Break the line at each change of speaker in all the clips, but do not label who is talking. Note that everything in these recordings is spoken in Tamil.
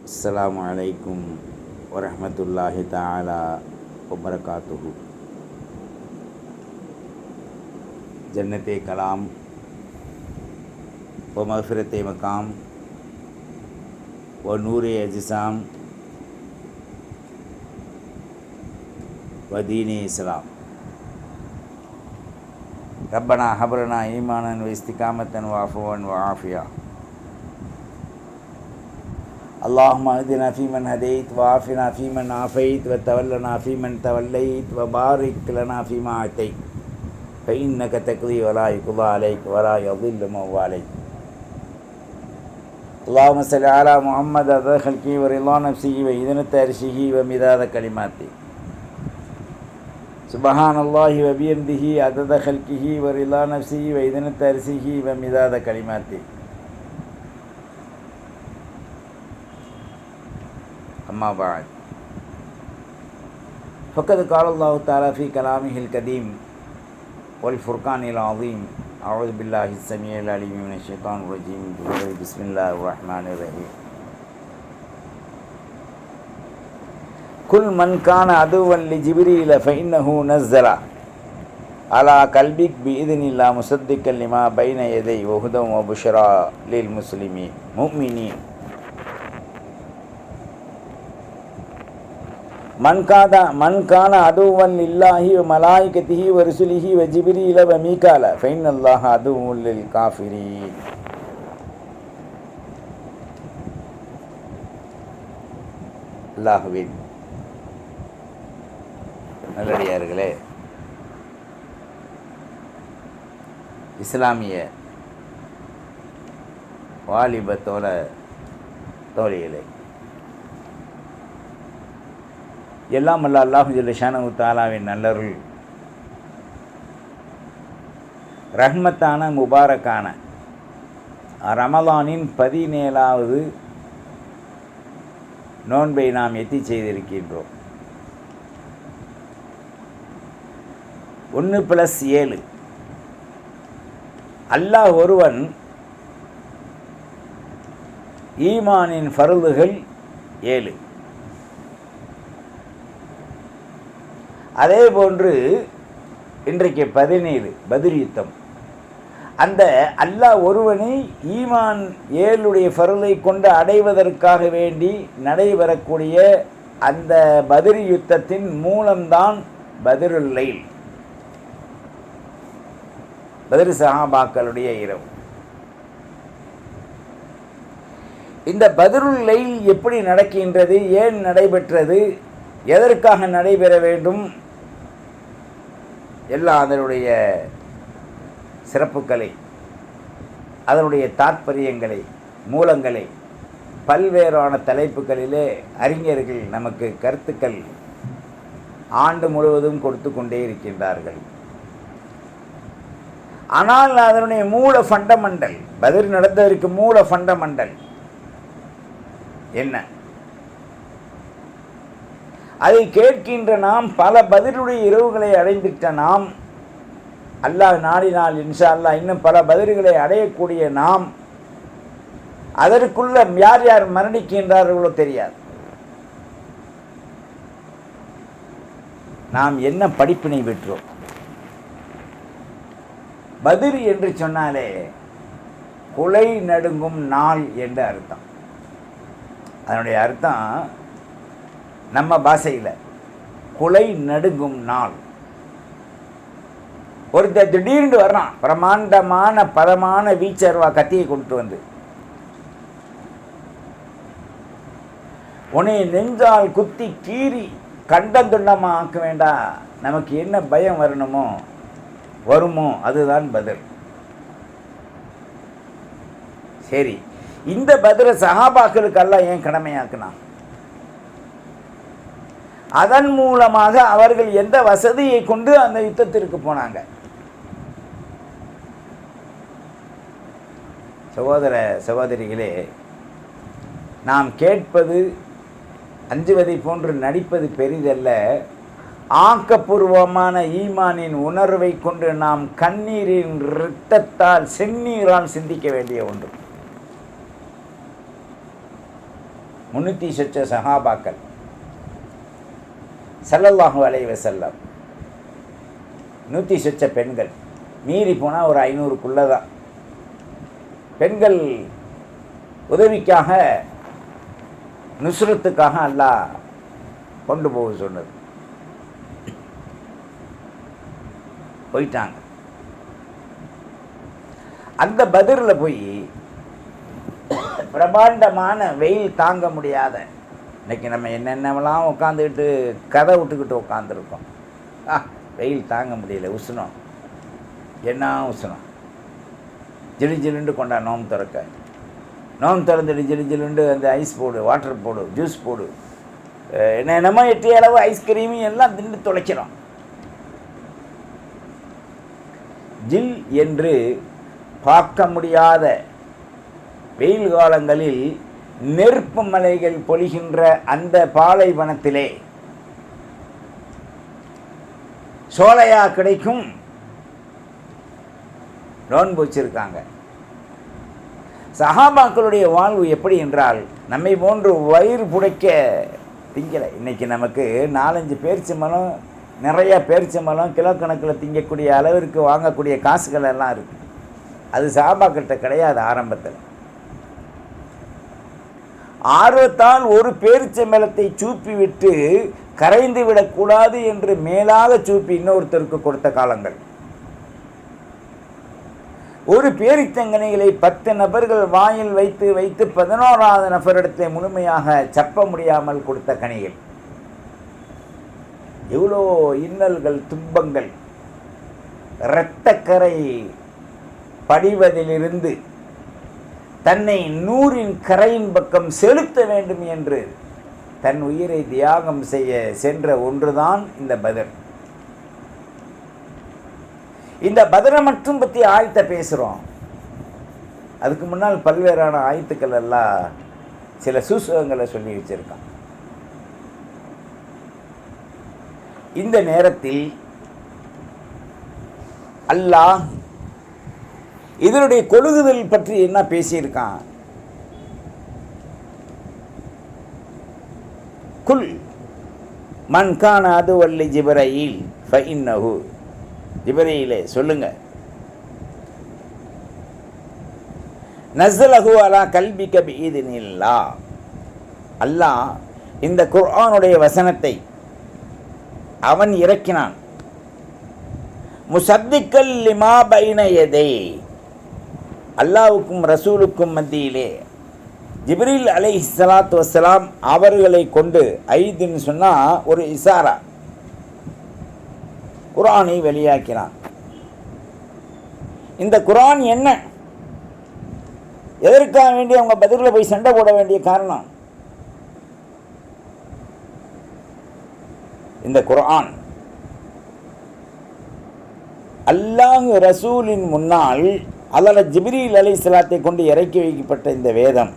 அஸ்ஸலாமு அலைக்கும் வரஹ்மத்துல்லாஹி தஆலா வபரகாத்துஹு. ஜன்னத்தே கலாம் வ மஃபிரத்தே மகாம் வ நூரே அஜிசாம் வ தீனே இஸ்லாம். ரப்பனா ஹப்ரனா ஈமானன் வ இஸ்திகாமத்தன் வ அஃபுவன் வ ஆஃபியா. اللهم اهدنا فيمن هديت وعافنا فيمن عافيت وتولنا فيمن توليت وبارك لنا فيما أعطيت فإنك تقضي ولا يقضى عليك ولا يضل من واليت. اللهم صل على محمد عدد خلقه ورضا نفسه وزنة عرشه ومداد كلماته. سبحان الله وبحمده عدد خلقه ورضا نفسه وزنة عرشه ومداد كلماته. أما بعد فقد قال الله تعالى في كلامه القديم والفرقان العظيم. أعوذ بالله السميع العليم من الشيطان الرجيم. بسم الله الرحمن الرحيم. كل من كان عدوا لجبريل فإنه نزل على قلبك بإذن الله مصدقا لما بين يديه وهدى وبشرى للمسلمين مؤمنين. من كان عدوا لله وملائكته ورسله وجبريل وميكال فإن الله عدو للكافرين. அல்லாஹ்வின் நல்லடியார்களே, இஸ்லாமிய வாலிப தோழிகளே, எல்லாம் அல்ல அல்லாஹு ஜல்ல ஷானஹு தஆலாவின் நல்லருள் ரஹ்மத்தான முபாரக்கான ரமலானின் 17வது நோன்பை நாம் எத்தி செய்திருக்கின்றோம். 1+7 அல்லாஹ் ஒருவன். ஈமானின் ஃபர்துகள் 7. அதே போன்று இன்றைக்கு 17 பத்ர் யுத்தம். அந்த அல்லாஹ் ஒருவனை ஈமான் 7 ஃபர்லை கொண்டு அடைவதற்காக வேண்டி நடைபெறக்கூடிய அந்த பத்ர் யுத்தத்தின் மூலம்தான் பத்ருல் லைல், பத்ர் சஹாபாக்களுடைய இரவு. இந்த பத்ருல் லைல் எப்படி நடக்கின்றது, ஏன் நடைபெற்றது, எதற்காக நடைபெற வேண்டும், எல்லாம் அதனுடைய சிறப்புகளை, அதனுடைய தாற்பயங்களை, மூலங்களை பல்வேறான தலைப்புகளிலே அறிஞர்கள் நமக்கு கருத்துக்கள் ஆண்டு முழுவதும் கொடுத்து கொண்டே இருக்கின்றார்கள். ஆனால் அதனுடைய மூல ஃபண்டமெண்டல், பத்ர் நடந்ததற்கு மூல ஃபண்டமெண்டல் என்ன? அதை கேட்கின்ற நாம், பல பத்ருடைய இரவுகளை அடைந்துட்ட நாம், அல்லாஹ் நாடினால் இன்ஷா அல்லாஹ் இன்னும் பல பத்ருகளை அடையக்கூடிய நாம், அதற்குள்ள யார் யார் மரணிக்கின்றார்களோ தெரியாது. நாம் என்ன படிப்பினை பெற்றோம்? பத்ர் என்று சொன்னாலே குலை நடுங்கும் நாள் என்று அர்த்தம். அதனுடைய அர்த்தம் நம்ம பாஷையில் குலை நடுங்கும் நாள். ஒருத்தர் திடீர்னு வர்றான், பிரமாண்டமான பதமான வீச்சர்வா கத்தியை கொண்டு வந்து உன்னை நெஞ்சால் குத்தி கீறி கண்டந்துண்டமாக ஆக்க வேண்டாம். நமக்கு என்ன பயம் வருமோ அதுதான் பத்ர். சரி, இந்த பத்ரை சஹாபாக்களுக்கு அல்லாஹ் ஏன் கடமையாக்குனான்? அதன் மூலமாக அவர்கள் எந்த வசதியை கொண்டு அந்த யுத்தத்திற்கு போனாங்க? சகோதர சகோதரிகளே, நாம் கேட்பது அஞ்சுவதை போன்று நடிப்பது பெரிதல்ல. ஆக்கப்பூர்வமான ஈமானின் உணர்வை கொண்டு நாம் கண்ணீரின் இரத்தத்தால் செந்நீரால் சிந்திக்க வேண்டிய ஒன்று. 300 சொச்ச சஹாபாக்கள், ஸல்லல்லாஹு அலைஹி வஸல்லம், 100 சொச்ச பெண்கள், மீறி போனால் ஒரு 500க்குள்ளே தான். பெண்கள் உதவிக்காக, நுஸ்ரத்துக்காக அல்லாஹ் கொண்டு போக சொன்னது. போயிட்டாங்க. அந்த பத்ரில் போய் பிரபாண்டமான வெயில் தாங்க முடியாத, இன்றைக்கி நம்ம என்னென்னலாம் உட்காந்துக்கிட்டு கதை விட்டுக்கிட்டு உட்காந்துருக்கோம். வெயில் தாங்க முடியல, உஷ்ணம், என்ன உஷ்ணம், ஜிலு ஜிலுண்டு கொண்டா நோம்பு திறக்க, நோம்பு திறந்துட்டு ஜிலு ஜிலுண்டு அந்த ஐஸ் போடு, வாட்டர் போடு, ஜூஸ் போடு, என்னென்னமோ 8 அளவு ஐஸ்கிரீமு எல்லாம் திண்டு தொலைக்கிறோம். ஜில் என்று பார்க்க முடியாத வெயில் காலங்களில் நெருப்பு மலைகள் பொழிகின்ற அந்த பாலைவனத்திலே சோலையா கிடைக்கும் நோன்பு வச்சிருக்காங்க. சஹாபாக்களுடைய வாழ்வு எப்படி என்றால், நம்மை போன்று வயிறு புடைக்க திங்கலை. இன்றைக்கி நமக்கு 4-5 பேரிச்சம்பழம், நிறையா பேரிச்சம்பழம் கிலோ கணக்கில் திங்கக்கூடிய அளவிற்கு வாங்கக்கூடிய காசுகள் எல்லாம் இருக்குது. அது சஹாபாக்கிட்ட கிடையாது. ஆரம்பத்தில் ஆர்வத்தால் ஒரு பேரிச்சம்பழத்தை சூப்பி விட்டு கரைந்து விடக்கூடாது என்று மேலாக சூப்பி இன்னொருத்தருக்கு கொடுத்த காலங்கள். ஒரு பேரிச்சங்கனிகளை 10 நபர்கள் வாயில் வைத்து வைத்து 11வது நபரிடத்தை முழுமையாக சப்ப முடியாமல் கொடுத்த கனிகள். எவ்வளோ இன்னல்கள், துன்பங்கள், இரத்தக்கரை படிவதிலிருந்து தன்னை நூறின் கரையின் பக்கம் செலுத்த வேண்டும் என்று தன் உயிரை தியாகம் செய்ய சென்ற ஒன்றுதான் இந்த பத்ர். இந்த பத்ரை மட்டும் பற்றி ஆயத்தை பேசுகிறோம். அதுக்கு முன்னால் பல்வேறான ஆயத்துக்கள் எல்லாம் சில சூசகங்களை சொல்லி வச்சிருக்கான். இந்த நேரத்தில் அல்லாஹ் இதனுடைய கொழுகுதல் பற்றி என்ன பேசியிருக்கான்? குல் மன் கான அதுவல்லி ஜிப்ரீல் ஃபஇன்னஹு, ஜிப்ரீலே சொல்லுங்க, நஸ்ஸலஹு அலா கல்பிக பிஇذனில்லாஹ், அல்லாஹ் இந்த குர்ஆனுடைய வசனத்தை அவன் இறக்கினான். முஸத்திக்கல் லிமா பைன யதை, அல்லாஹ்வுக்கும் ரசூலுக்கும் மத்தியிலே ஜிப்ரீல் அலைஹிஸ்ஸலாத்து வஸ்ஸலாம் அவர்களை கொண்டு, ஐதுன்னு சொன்னால் ஒரு இசாரா, குர்ஆனை வெளியாக்கினான். இந்த குர்ஆன் என்ன, எதற்காக வேண்டி அவங்க பத்ரில் போய் சண்டை போட வேண்டிய காரணம்? இந்த குர்ஆன் அல்லாஹ் ரசூலின் முன்னால் அல்லது ஜிப்ரீல் அலைஹிஸ்ஸலாத்தை கொண்டு இறக்கி வைக்கப்பட்ட இந்த வேதம்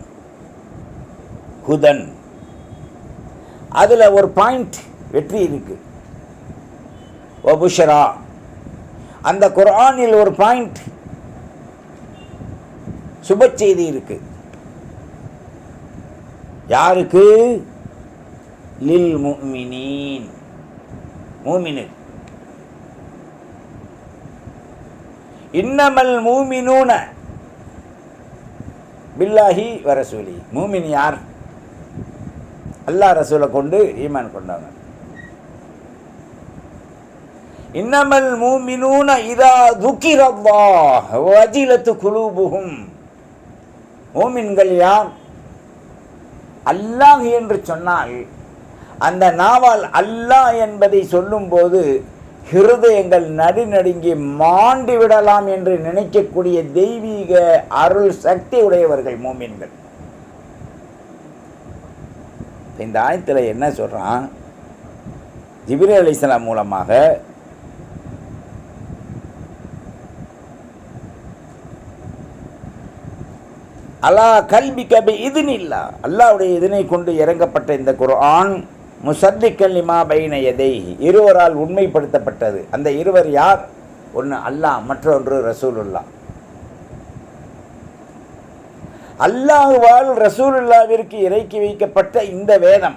ஹுதன். அதில் ஒரு பாயிண்ட் வெற்றி இருக்கு, வபுஷரா. அந்த குர்ஆனில் ஒரு பாயிண்ட் சுப செய்தி இருக்கு. யாருக்கு? லில் முஃமினீன், மூமினு. இன்னமல் மூமினூன பில்லாஹி வரசூலி. மூமின் யார்? அல்லாஹ் ரசூலை கொண்டு ஈமான் கொண்டவங்க. இன்னமல் மூமினூன இதா துக்கிரல்லாஹ் வஜிலத்து குலூபுஹும். மூமின்கள் யார்? அல்லாஹ் என்று சொன்னால் அந்த நாவால் அல்லாஹ் என்பதை சொல்லும்போது ஹிருதயங்கள் நடுநடுங்கி மாண்டு விடலாம் என்று நினைக்கக்கூடிய தெய்வீக அருள் சக்தி உடையவர்கள் மூமின்கள். இந்த ஆயத்தில் என்ன சொல்றான்? ஜிப்ரீல் அலைஹிஸ்ஸலாம் மூலமாக அலா கல்பிக பிஇذனில்லாஹ், அல்லாஹ்வுடைய இதனை கொண்டு இறங்கப்பட்ட இந்த குர்ஆன் முஸத்திக்கல் லிமா பைன யதைஹி, இருவரால் உண்மைப்படுத்தப்பட்டது. அந்த இருவர் யார்? ஒன்று அல்லாஹ், மற்றொன்று ரசூலுல்லாஹ். அல்லாஹ்வால் ரசூலுல்லாவிற்கு இறக்கி வைக்கப்பட்ட இந்த வேதம்,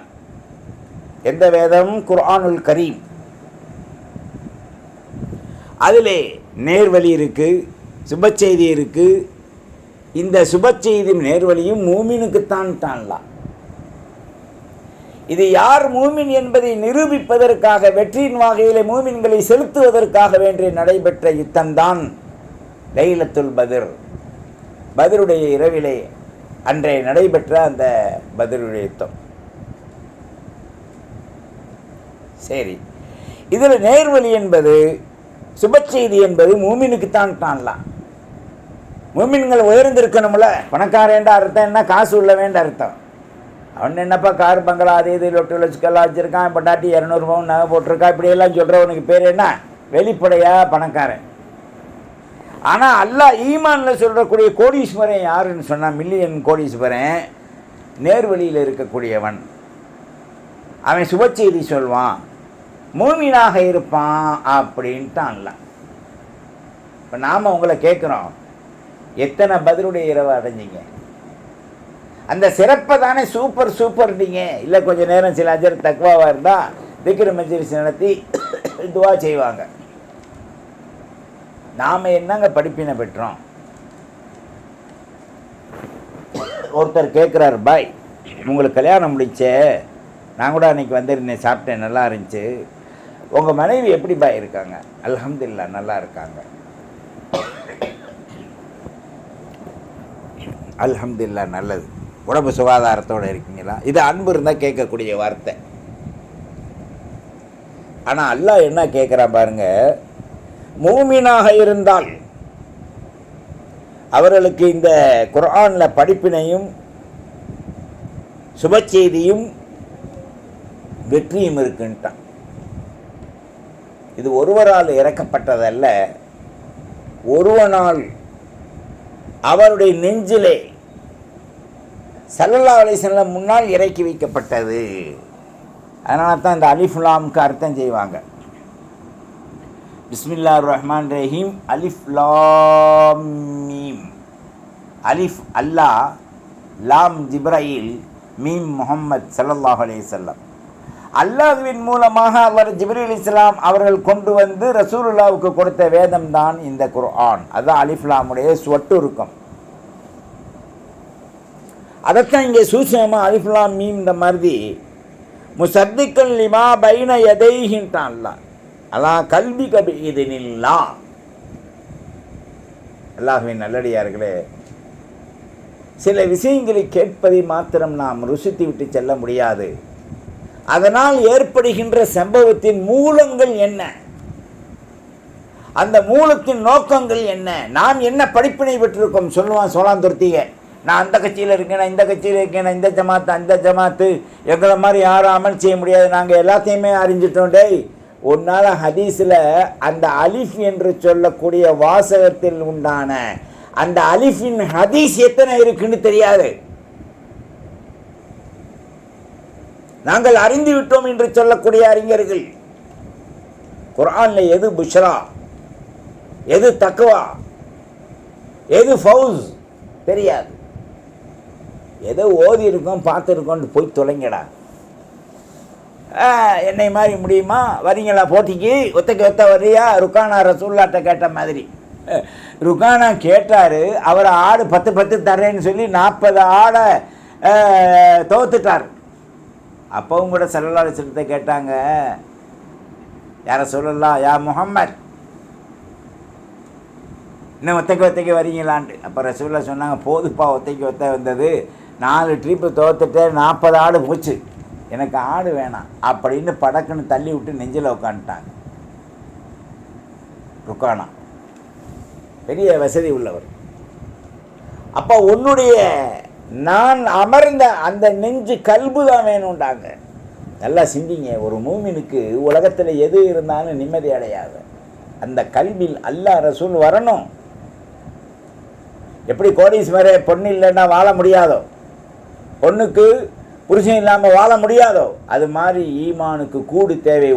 எந்த வேதம்? குர்ஆனுல் கரீம். அதிலே நேர்வழி இருக்கு, சுப செய்தி இருக்கு. இந்த சுப செய்தியும் நேர்வழியும் மூமினுக்குத்தான் தான்லாம். இது யார் மூமின் என்பதை நிரூபிப்பதற்காக, வெற்றியின் வகையிலே மூமின்களை செலுத்துவதற்காக வேண்டி நடைபெற்ற யுத்தம்தான் லைலத்துல் பத்ர். பத்ருடைய இரவிலே அன்றைய நடைபெற்ற அந்த பத்ருடைய யுத்தம். சரி, இதில் நேர்வழி என்பது, சுப செய்தி என்பது மூமினுக்குத்தான் தான்லாம். மூமின்கள் உயர்ந்திருக்கணும்ல. பணக்காரேண்ட அர்த்தம் என்ன? காசு உள்ள வேண்ட அர்த்தம். அவன் என்னப்பா கார் பங்களா அது இது லொட்டு லட்சுக்கெல்லாம் வச்சுருக்கான், பொண்டாட்டி 200 பவுன் நகை போட்டிருக்கா, இப்படியெல்லாம் சொல்கிறவனுக்கு பேர் என்ன? வெளிப்படையாக பணக்காரன். ஆனால் அல்லாஹ் ஈமானில் சொல்கிறக்கூடிய கோடீஸ்வரன் யாருன்னு சொன்னால், மில்லியன் கோடீஸ்வரன் நேர்வழியில் இருக்கக்கூடியவன். அவன் சுப செய்தி சொல்வான், மூமினாக இருப்பான் அப்படின்ட்டு அல்லாஹ். இப்போ நாம் உங்களை கேட்குறோம், எத்தனை பத்ருடைய இரவு அடைஞ்சிங்க? அந்த சிறப்பை தானே சூப்பர் சூப்பர்ட்டீங்க. இல்லை கொஞ்சம் நேரம் சில அஜர் தக்வாவாக இருந்தால் திக்ர் மஜ்லிஸ் நடத்தி துவா செய்வாங்க. நாம் என்னங்க படிப்பினை பெற்றோம்? ஒருத்தர் கேட்குறார், பாய் உங்களுக்கு கல்யாணம் முடிச்சே, நான் கூட அன்றைக்கி வந்திருந்தேன், சாப்பிட்டேன், நல்லா இருந்துச்சு. உங்கள் மனைவி எப்படி பாய் இருக்காங்க? அல்ஹம்துலில்லாஹ் நல்லா இருக்காங்க. அல்ஹம்துலில்லாஹ் நல்லது. உடம்பு சுகாதாரத்தோடு இருக்கீங்களா? இது அன்பு இருந்தால் கேட்கக்கூடிய வார்த்தை. ஆனால் அல்லாஹ் என்ன கேட்குறான் பாருங்க, மூமினாக இருந்தால் அவர்களுக்கு இந்த குர்ஆனில் படிப்பினையும் சுப செய்தியும் வெற்றியும் இருக்குன்ட்டான். இது ஒருவரால் இறக்கப்பட்டதல்ல, ஒருவனால் அவருடைய நெஞ்சிலே ஸல்லல்லாஹு அலைஹி வஸல்லம் முன்னால் இறக்கி வைக்கப்பட்டது. அதனால தான் இந்த அலிஃப் லாம்க்கு அர்த்தம் செய்வாங்க. பிஸ்மில்லாஹிர் ரஹ்மான் ரஹீம், அலிஃப் லாம் மீம். அலிஃப் அல்லாஹ், லாம் ஜிப்ராயில், மீம் முஹம்மத் ஸல்லல்லாஹு அலைஹி வஸல்லம். அல்லாஹ்வின் மூலமாக அவர் ஜிப்ரீல் அலைஹிஸ்ஸலாம் அவர்கள் கொண்டு வந்து ரசூலுல்லாவுக்கு கொடுத்த வேதம் தான் இந்த குர்ஆன். அதுதான் அலிஃப் லாமுடைய சொட்டுருக்கம். அதைத்தான் இங்கே சூசகமாக அலிஃப் லாம் மீம் இந்த மாதிரி முஸத்திக்கன் லிமா பைன யதைஹின்ட்டான் அல்லாஹ். அல்லாஹ் கல்வி கபி இதனில்லா. அல்லாஹ்வின் நல்லடியார்களே, சில விஷயங்களை கேட்பதை மாத்திரம் நாம் ருசித்து விட்டு செல்ல முடியாது. அதனால் ஏற்படுகின்ற சம்பவத்தின் மூலங்கள் என்ன, அந்த மூலத்தின் நோக்கங்கள் என்ன, நாம் என்ன படிப்பினை பெற்றிருக்கோம் சொல்லுவான் சோழாந்துருத்திய. நான் அந்த கட்சியில் இருக்கேன், நான் இந்த கட்சியில் இருக்கேன், நான் இந்த ஜமாத்து அந்த ஜமாத்து, எங்களை மாதிரி யாரும் அமல் செய்ய முடியாது, நாங்கள் எல்லாத்தையுமே அறிஞ்சிட்டோம். டேய், உன்னால் ஹதீஸில் அந்த அலிஃப் என்று சொல்லக்கூடிய வாசகத்தில் உண்டான அந்த அலிஃபின் ஹதீஸ் எத்தனை இருக்குன்னு தெரியாது. நாங்கள் அறிந்து விட்டோம் என்று சொல்லக்கூடிய அறிஞர்கள் குர்ஆனில் எது புஷ்ரா, எது தக்வா, எது ஃபவுஸ் தெரியாது. எதோ ஓதி இருக்கோம் பார்த்துருக்கோன்னு போய் தொலைங்கடா. என்னை மாதிரி முடியுமா? வரீங்களா போட்டிக்கு? ஒத்தைக்கு ஒத்த வரியா? ருக்கானா ரசூல்லாட்ட கேட்ட மாதிரி. ருக்கானா கேட்டார், அவர் ஆடு 10 தரேன்னு சொல்லி 40 ஆடை தோத்துட்டார். அப்பவும் கூட ஸல்லல்லாஹு அலைஹி வஸல்லம் கேட்டாங்க, யாரை சொல்லலாம், யா முஹம்மத் இன்னும் ஒத்தைக்கு வரீங்களான்ட்டு. அப்போ ரசூலுல்லாஹ் சொன்னாங்க, போதுப்பா ஒத்தைக்கு ஒத்த வந்தது, 4 ட்ரிப்பு தோத்துட்டேன், 40 ஆடு போச்சு, எனக்கு ஆடு வேணாம் அப்படின்னு படக்குன்னு தள்ளி விட்டு நெஞ்சில் உட்காந்துட்டாங்க. ருக்கானா பெரிய வசதி உள்ளவர். அப்போ உன்னுடைய நான் அமர்ந்த அந்த நெஞ்சு கல்பு தான் வேணும்டாங்க. நல்லா சிந்திங்க. ஒரு மூமினுக்கு உலகத்தில் எது இருந்தாலும் நிம்மதி அடையாது. அந்த கல்வியில் அல்லாஹ் ரசூல் வரணும். எப்படி கோடீஸ்வரே பொண்ணு இல்லைன்னா வாழ முடியாதோ, பொண்ணுக்கு புருஷன் இல்லாமல் வாழ முடியாதோ, அது மாதிரி ஈமானுக்கு கூடு தேவை,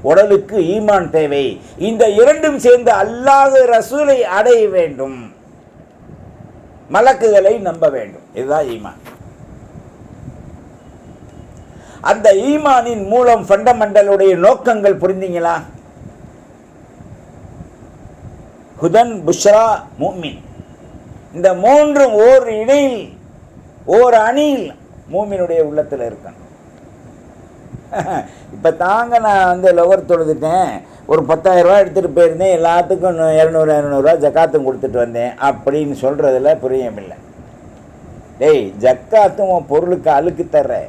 உடலுக்கு ஈமான் தேவை. இந்த இரண்டும் சேர்ந்து அல்லாஹ் ரசூலை அடைய வேண்டும். மலக்குகளை நம்ப வேண்டும். இதுதான் ஈமான். அந்த ஈமானின் மூலம் ஃபண்டமெண்டலுடைய நோக்கங்கள் புரிந்தீங்களா? ஹுதன், புஷ்ரா, முஃமின், இந்த மூன்றும் ஓர் இணையில் ஓர் அணியில் மூமினுடைய உள்ளத்தில் இருக்கணும். இப்போ தாங்க நான் வந்து லொகர் தொழுதுட்டேன், ஒரு 10,000 ரூபா எடுத்துகிட்டு போயிருந்தேன், எல்லாத்துக்கும் 200 ஜக்காத்தும் கொடுத்துட்டு வந்தேன் அப்படின்னு சொல்கிறதுல புரியமில்லை. டேய், ஜக்காத்தும் உன் பொருளுக்கு அழுக்கு தர்ற,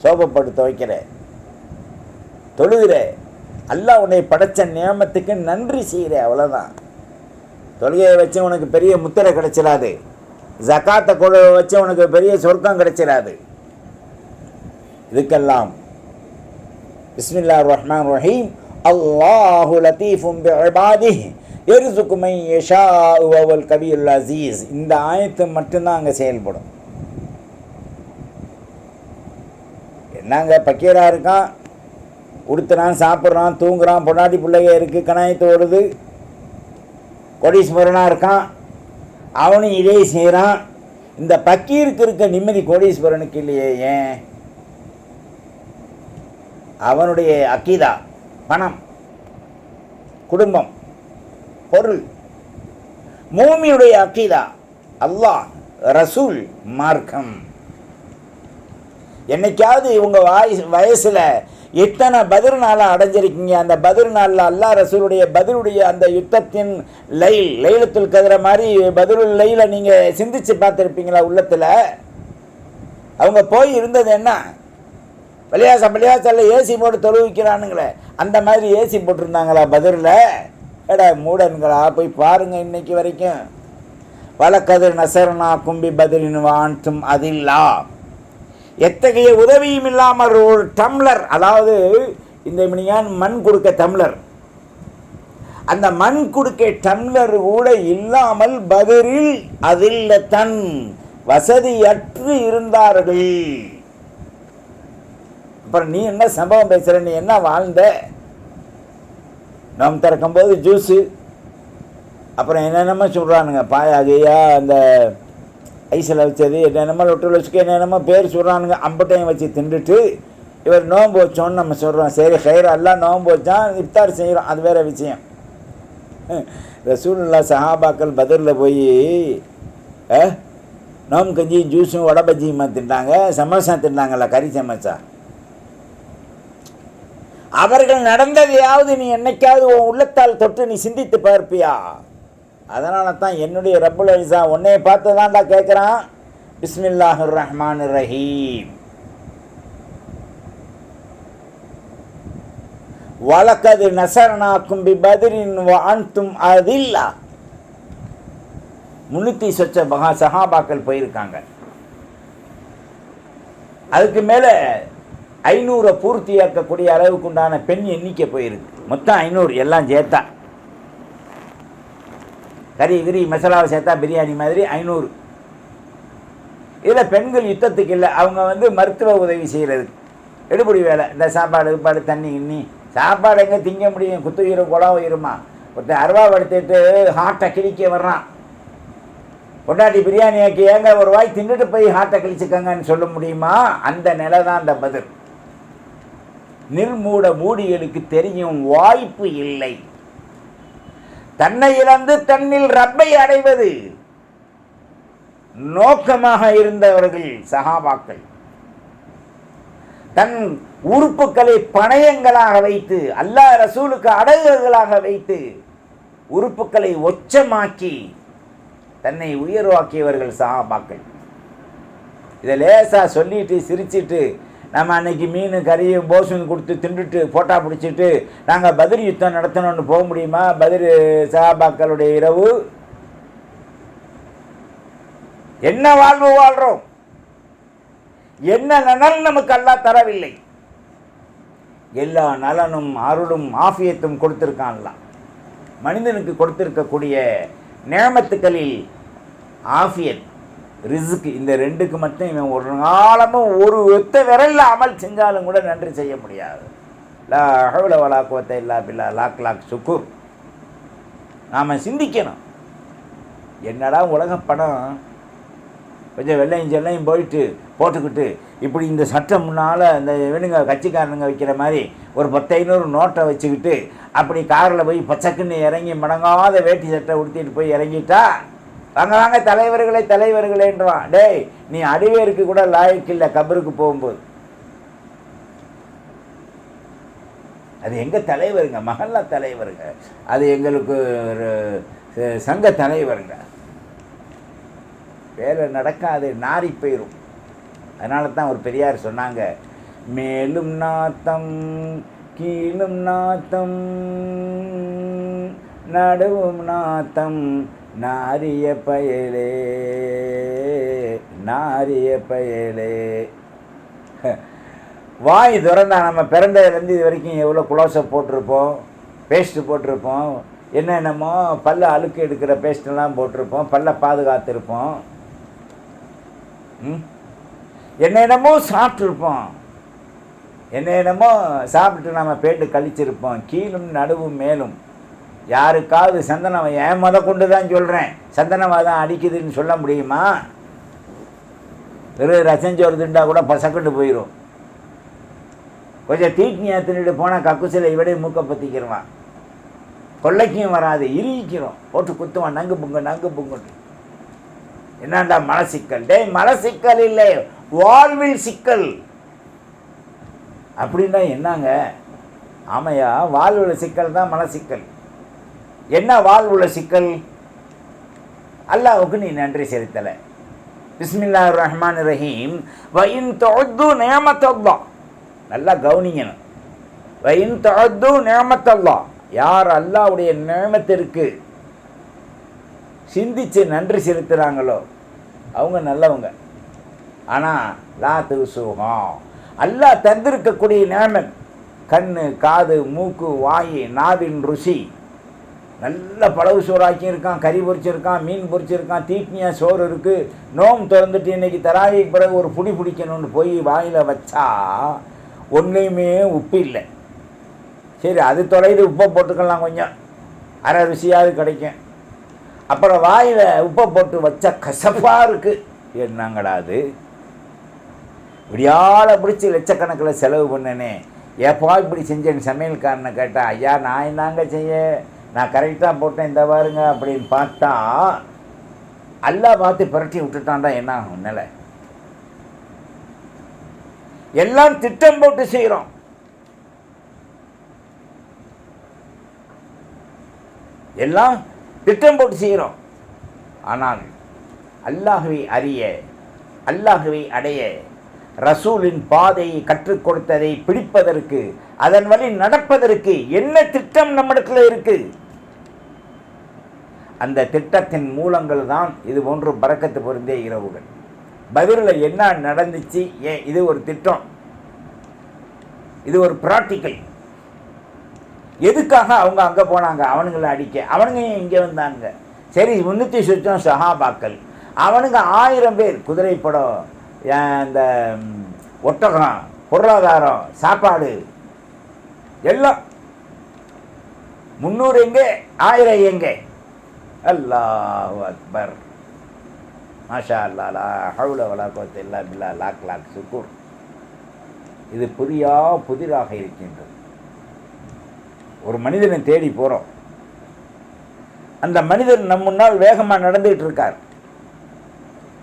சோபப்படுத்த வைக்கிற, தொழுகிற, அல்லாஹ் உன்னை படைச்ச நியமத்துக்கு நன்றி செய்கிற, அவ்வளோதான். தொழுகையை வச்சு உனக்கு பெரிய முத்திரை கிடைச்சிடாது, ஜக்காத்தை கொடு வச்சு உனக்கு பெரிய சொர்க்கம் கிடைச்சிடாது. இதுக்கெல்லாம் பிஸ்மில்லாஹிர் ரஹ்மானிர் ரஹீம், அல்லாஹு லத்தீஃபும் பிஇபாதிஹி யர்ஸுகு மன் யஷாஉ வல் கவியுல் அஸீஸ். இந்த ஆயத்து மட்டும்தான் அங்கே செயல்படும். என்னங்க பக்கீராக இருக்கான், உடுத்துறான், சாப்பிட்றான், தூங்குறான், பொண்டாட்டி பிள்ளைங்க இருக்குது, கணாயத்து ஓடுது, கோடீஸ்வரனாக இருக்கான், அவனும் இதே செய்கிறான். இந்த பக்கீருக்கு இருக்க நிம்மதி கோடீஸ்வரனுக்கு இல்லையே. ஏன்? அவனுடைய அக்கீதா பணம், குடும்பம், பொருள். மூமியுடைய அக்கீதா அல்லாஹ், ரசூல், மார்க்கம். என்னைக்காவது இவங்க வயசில் எத்தனை பதிர் நாளாக அடைஞ்சிருக்கீங்க? அந்த பதிர் நாளில் அல்லாஹ் ரசூலுடைய பதிலுடைய அந்த யுத்தத்தின் லைலத்துல் கத்ர் மாதிரி பதிலுல் லைல நீங்கள் சிந்திச்சு பார்த்துருப்பீங்களா? உள்ளத்தில் அவங்க போய் இருந்தது என்ன? பள்ளியாசல்ல ஏசி போட்டு தொழுவிக்கிறானுங்களே, அந்த மாதிரி ஏசி போட்டிருந்தாங்களா பதிரில்? எடா மூடன்களா, போய் பாருங்கள். இன்னைக்கு வரைக்கும் வலக்கதிர் நசர்னா கும்பி பதிலின் வான்தும் அதில்லா, எத்தகைய உதவியும் இல்லாமல் ஒரு டம்ளர், அதாவது இந்த மணியான் மண் கொடுக்க டம்ளர், அந்த மண் கொடுக்க டம்ளர் கூட இல்லாமல் பதிரில் அதில் தன் வசதியற்று இருந்தார்கள். அப்புறம் நீ என்ன சம்பவம் பேசுகிற? நீ என்ன வாழ்ந்த? நோம்பு திறக்கும்போது ஜூஸு, அப்புறம் என்னென்னமோ சொல்கிறானுங்க, பாயாகையா அந்த ஐஸில் வச்சது, என்னென்னமோ லொட்டில் வச்சுக்க, என்னென்னமோ பேர் சொல்கிறானுங்க. அம்பட்டையும் வச்சு தின்றுட்டு இவர் நோம்பு வச்சோன்னு நம்ம சொல்கிறோம். சரி, கயிறு எல்லாம் நோம்பு வச்சான், இஃப்தார் செய்கிறோம், அது வேறு விஷயம். ரசூலுல்லாஹ் சஹாபாக்கள் பதிரில் போய் நோம்பு கஞ்சி ஜூஸும் வடை பஜ்ஜியுமா தின்றாங்க, சமோசா தின்றாங்கல்ல, கறி சமோசா. அவர்கள் நடந்ததையாவது நீ என்னைக்காவது உன் உள்ளத்தால் தொட்டு நீ சிந்தித்து பார்ப்பியா? அதனால தான் என்னுடைய ரப்புல் இஸ்ஸா உன்னைய பார்த்து தான்டா கேட்குறான், பிஸ்மில்லாஹிர் ரஹ்மானிர் ரஹீம், வலக்கது நஸர்னாக்கும் பி பத்ரின் வ அன்தும் அதில்லா. 300 சொச்ச சஹாபாக்கள் போயிருக்காங்க. அதுக்கு மேலே 500 பூர்த்தியாக்கக்கூடிய அளவுக்கு உண்டான பெண் எண்ணிக்கை போயிருக்கு. மொத்தம் 500 எல்லாம் சேர்த்தா, கறி கிரி மசாலாவை சேர்த்தா பிரியாணி மாதிரி 500. இதில் பெண்கள் யுத்தத்துக்கு இல்லை, அவங்க வந்து மருத்துவ உதவி செய்கிறது, எடுபடி வேலை. இந்த சாப்பாடு கீப்பாடு தண்ணி கிண்ணி, சாப்பாடு எங்கே திங்க முடியும்? குத்துயிரும் குளம் உயிருமா? ஒருத்தர் அருவா படுத்துட்டு ஹார்ட்டை கிழிக்க வர்றான், பொண்டாட்டி பிரியாணி ஆக்கி ஏங்க ஒரு வாய் தின்னுட்டு போய் ஹார்ட்டை கிழிச்சுக்கங்கன்னு சொல்ல முடியுமா? அந்த நிலை தான் அந்த பதில். நிர்மூட மூடிகளுக்கு தெரியும் வாய்ப்பு இல்லை. தன்னை இழந்து தன்னில் ரப்பை அடைவது நோக்கமாக இருந்தவர்கள் சஹாபாக்கள். தன் உறுப்புகளை பணயங்களாக வைத்து, அல்லாஹ் ரசூலுக்கு அடகுகளாக வைத்து, உறுப்புகளை ஒச்சமாக்கி தன்னை உயர்வாக்கியவர்கள் சஹாபாக்கள். இதை லேசா சொல்லிட்டு சிரிச்சிட்டு நம்ம அன்னைக்கு மீன் கறியும் போசும் கொடுத்து தின்றுட்டு போட்டா பிடிச்சிட்டு நாங்கள் பதில் யுத்தம் நடத்தணும்னு போக முடியுமா? பதில் சஹாபாக்களுடைய இரவு என்ன வாழ்வு வாழ்கிறோம்? என்ன நலன் நமக்கு அல்லாஹ் தரவில்லை? எல்லா நலனும் அருளும் ஆஃபியத்தும் கொடுத்திருக்கான்ல. மனிதனுக்கு கொடுத்திருக்கக்கூடிய நியமத்துக்களில் ஆஃபியத், ரிஸ்க், இந்த ரெண்டுக்கு மட்டும் இவன் ஒரு காலமும் ஒரு ஒத்த விரல்ல அமல் செஞ்சாலும் கூட நன்றி செய்ய முடியாது. லா ஹவ்ல வலா குவத்த இல்லா பில்லா, லாக் லாக் சுக்கூர். நாம் சிந்திக்கணும். என்னடா உலக படம், கொஞ்சம் வெள்ளையும் செல்லையும் போட்டுக்கிட்டு இப்படி இந்த சட்டம் முன்னால் இந்த இவனுங்க கட்சிக்காரனுங்க வைக்கிற மாதிரி ஒரு 10-500 நோட்டை வச்சுக்கிட்டு அப்படி காரில் போய் பச்சைக்குன்னு இறங்கி மடங்காத வேட்டி சட்டை உடுத்திட்டு போய் இறங்கிட்டா வாங்க தலைவர்களேன்றான். டேய், நீ அடிவேருக்கு கூட லாய்க்கு இல்லை கபருக்கு போகும்போது. அது எங்கள் தலைவருங்க, மகல்லா தலைவருங்க, அது எங்களுக்கு ஒரு சங்க தலைவருங்க. வேலை நடக்காது, நாரி போயிடும். அதனால தான் ஒரு பெரியார் சொன்னாங்க, மேலும் நாத்தம் கீழும் நாத்தம் நடுவும் நாத்தம் நாரிய பயலே வாய் திறந்தா நம்ம பிறந்ததுலேருந்து இது வரைக்கும் எவ்வளோ குளோசப் போட்டிருப்போம், பேஸ்ட்டு போட்டிருப்போம், என்னென்னமோ பல்ல அழுக்கு எடுக்கிற பேஸ்ட்டெல்லாம் போட்டிருப்போம், பல்ல பாதுகாத்திருப்போம், என்னென்னமோ சாப்பிட்ருப்போம், என்னென்னமோ சாப்பிட்டு நம்ம பேட்டு கழிச்சிருப்போம். கீழும் நடுவும் மேலும் யாருக்காவது சந்தனம், என் முத கொண்டு தான் சொல்கிறேன், சந்தனமாக அடிக்குதுன்னு சொல்ல முடியுமா? வெறும் ரசஞ்சோறு திண்டா கூட பசக்கண்டு போயிடும். கொஞ்சம் தீட்னியாக தின்னுட்டு போனால் கக்குசில் இவடே மூக்க பற்றிக்கிறவான், கொள்ளைக்கும் வராது, இறுகிக்கிறோம், போட்டு குத்துவான், நங்கு புங்குன்னு. என்னண்டா மலசிக்கல்? டேய், மலசிக்கல் இல்லை, வாழ்வில் சிக்கல். அப்படின்னா என்னங்க? ஆமையா, வாழ்வுள்ள சிக்கல் தான் மலசிக்கல். என்ன வாழ்வுள்ள சிக்கல்? அல்லாஹ்வுக்கு நீ நன்றி செலுத்தலை. பிஸ்மில்லாஹிர் ரஹ்மானிர் ரஹீம். வஇன் தஅது நிஅமத்தல்லாஹ், நல்லா கவனிக்கணும். வஇன் தஅது நிஅமத்தல்லாஹ், யார் அல்லாஹ்வுடைய நிஅமத்திற்கு சிந்திச்சு நன்றி செலுத்துகிறாங்களோ அவங்க நல்லவங்க. ஆனால் லா துஸூஹா, அல்லாஹ் தந்திருக்கக்கூடிய நிஅமத், கண்ணு, காது, மூக்கு, வாய், நாவின் ருசி, நல்ல பழவு சோறாக்கி இருக்கான், கறி பொரிச்சிருக்கான், மீன் பொரிச்சிருக்கான், தீட்னியாக சோறு இருக்குது. நோம்பு திறந்துட்டு இன்றைக்கி தராவிக்கு பிறகு ஒரு புடி பிடிக்கணும்னு போய் வாயில் வச்சா ஒன்றையுமே உப்பு இல்லை. சரி, அது தொலைது, உப்பை போட்டுக்கலாம், கொஞ்சம் அரை ருசியாவது கிடைக்கும். அப்புறம் வாயில் உப்பை போட்டு வச்சா கசப்பாக இருக்குது. என்னங்கடா அது? இப்படியால பிடிச்சி லட்சக்கணக்கில் செலவு பண்ணனே, எப்போ இப்படி செஞ்சேன்னு சமையல்காரனை கேட்டால், ஐயா நான் என்னங்க செய்ய, நான் கரெக்டாக போட்டேன், இந்த பாருங்க அப்படின்னு பார்த்தா அல்லாஹ் பார்த்து புரட்டி விட்டுட்டான்டா. என்ன ஆகும் நிலை? எல்லாம் திட்டம் போட்டு செய்கிறோம். எல்லாம் திட்டம் போட்டு செய்கிறோம். ஆனால் அல்லாஹ்வை அறிய, அல்லாஹ்வை அடைய, ரசூலின் பாதையை கற்றுக் கொடுத்ததை பிடிப்பதற்கு, அதன் வழி நடப்பதற்கு என்ன திட்டம் நம்மிடத்தில் இருக்கு? அந்த திட்டத்தின் மூலங்கள் தான் இது போன்று பரக்கத்து பொருந்திய இரவுகள். பதிலில் என்ன நடந்துச்சு? ஏன் இது ஒரு திட்டம், இது ஒரு ப்ராக்டிக்கல். எதுக்காக அவங்க அங்கே போனாங்க? அவனுங்களை அடிக்க. அவனுங்க இங்கே வந்தாங்க. சரி, 300 சுற்றம் சஹாபாக்கள், அவனுங்க 1000 பேர், குதிரைப்படம், இந்த ஒட்டகம், பொருளாதாரம், சாப்பாடு எல்லாம். 300 எங்கே, 1000 எங்கே? அல்லாஹு அக்பர், மாஷா அல்லா, லா ஹவுல வலா குவத்த இல்லா பில்லா, லாக் சுக்கூர். இது புதிராக இருக்கின்றது. ஒரு மனிதனை தேடி போகிறோம், அந்த மனிதன் நம் முன்னால் வேகமாக நடந்துகிட்டு இருக்கார்,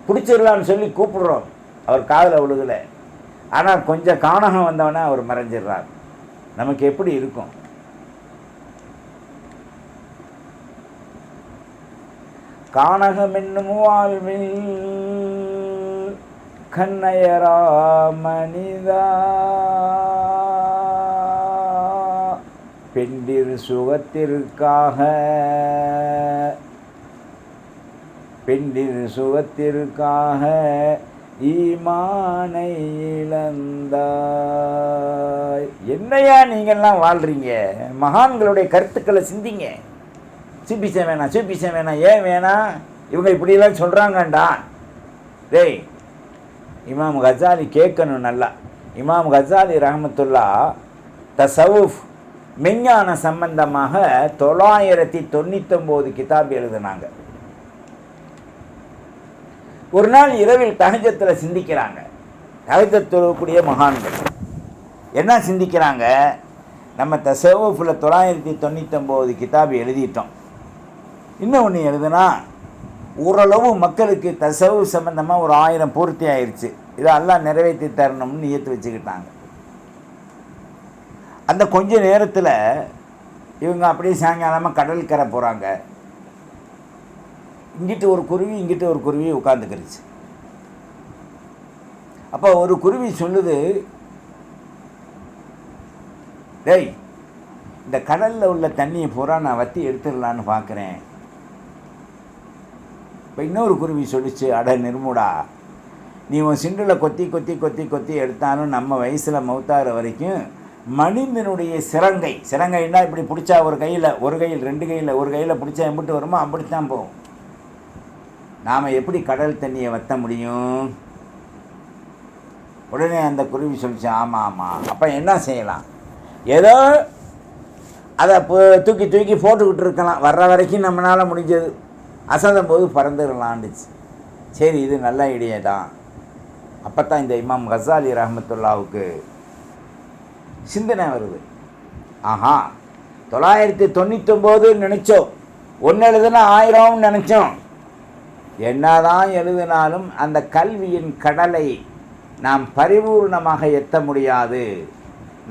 பிடிச்சிடலான்னு சொல்லி கூப்பிடுறோம், அவர் காதில் விழுகலை. ஆனால் கொஞ்சம் காணகம் வந்தவனே அவர் மறைஞ்சிடுறார். நமக்கு எப்படி இருக்கும்? காணகம் என்னும் வாழ்வில் கண்ணையரா மனிதா, பெண்டிர் சுகத்திற்காக ஈமானை இழந்தாய். என்னையா நீங்கள்லாம் வாழ்றீங்க? மகான்களுடைய கருத்துக்களை சிந்திங்க. சூப்பிச வேணாம், ஏன் வேணாம்? இவங்க இப்படிலாம் சொல்கிறாங்கண்டா. டேய், இமாம் கசாலி கேட்கணும் நல்லா. இமாம் கசாலி ரஹமத்துல்லா தசவுஃப், மெஞ்ஞான சம்பந்தமாக 999 கிதாப் எழுதினாங்க. ஒரு நாள் இரவில் தஹஜ்ஜுத்தில் சிந்திக்கிறாங்க. தஹஜ்ஜுத் தொழக்கூடிய மகான்கள் என்ன சிந்திக்கிறாங்க? நம்ம தஸவ்வுஃபில் 999 கிதாப் எழுதிட்டோம். இன்னும் ஒன்று எழுதுனா ஓரளவு மக்களுக்கு தஸவ்வுஃப் சம்பந்தமாக ஒரு 1000 பூர்த்தி ஆயிடுச்சு. இதை அல்லாஹ் நிறைவேற்றி தரணும்னு நியத்து வச்சுக்கிட்டாங்க. அந்த கொஞ்ச நேரத்தில் இவங்க அப்படியே சாயங்காலமாக கடற்கரை போகிறாங்க. இங்கிட்டு ஒரு குருவி இங்கிட்டு ஒரு குருவி உட்காந்துக்கிருச்சு. அப்போ ஒரு குருவி சொல்லுது, டேய், இந்த கடலில் உள்ள தண்ணியை பூரா நான் வற்றி எடுத்துடலான்னு பார்க்குறேன். இப்போ இன்னொரு குருவி சொல்லிச்சு, அட நிர்மூடா, நீ உன் சிண்டில் கொத்தி கொத்தி கொத்தி கொத்தி எடுத்தாலும் நம்ம வயசில் மௌத்தாகிற வரைக்கும் மனிதனுடைய சிறங்கைன்னா இப்படி பிடிச்சா ஒரு கையில் 2 கையில் ஒரு கையில் பிடிச்சா எம்பிட்டு வருமோ அப்படித்தான் போகும். நாம் எப்படி கடல் தண்ணியை வற்ற முடியும்? உடனே அந்த குருவி சொல்லிச்சு, ஆமாம் ஆமாம், அப்போ என்ன செய்யலாம்? ஏதோ அதை தூக்கி தூக்கி போட்டுக்கிட்டு இருக்கலாம், வர்ற வரைக்கும் நம்மளால் முடிஞ்சது, அசந்தும் போது பறந்துடலான்டுச்சு. சரி, இது நல்ல ஐடியா தான். அப்போ தான் இந்த இமாம் கசாலி ரஹ்மத்துல்லாவுக்கு சிந்தனை வருது. ஆஹா, 999 நினச்சோம், ஒன்று எழுதுனா 1000 நினச்சோம். என்னதான் எழுதினாலும் அந்த கல்வியின் கடலை நாம் பரிபூர்ணமாக எட்ட முடியாது.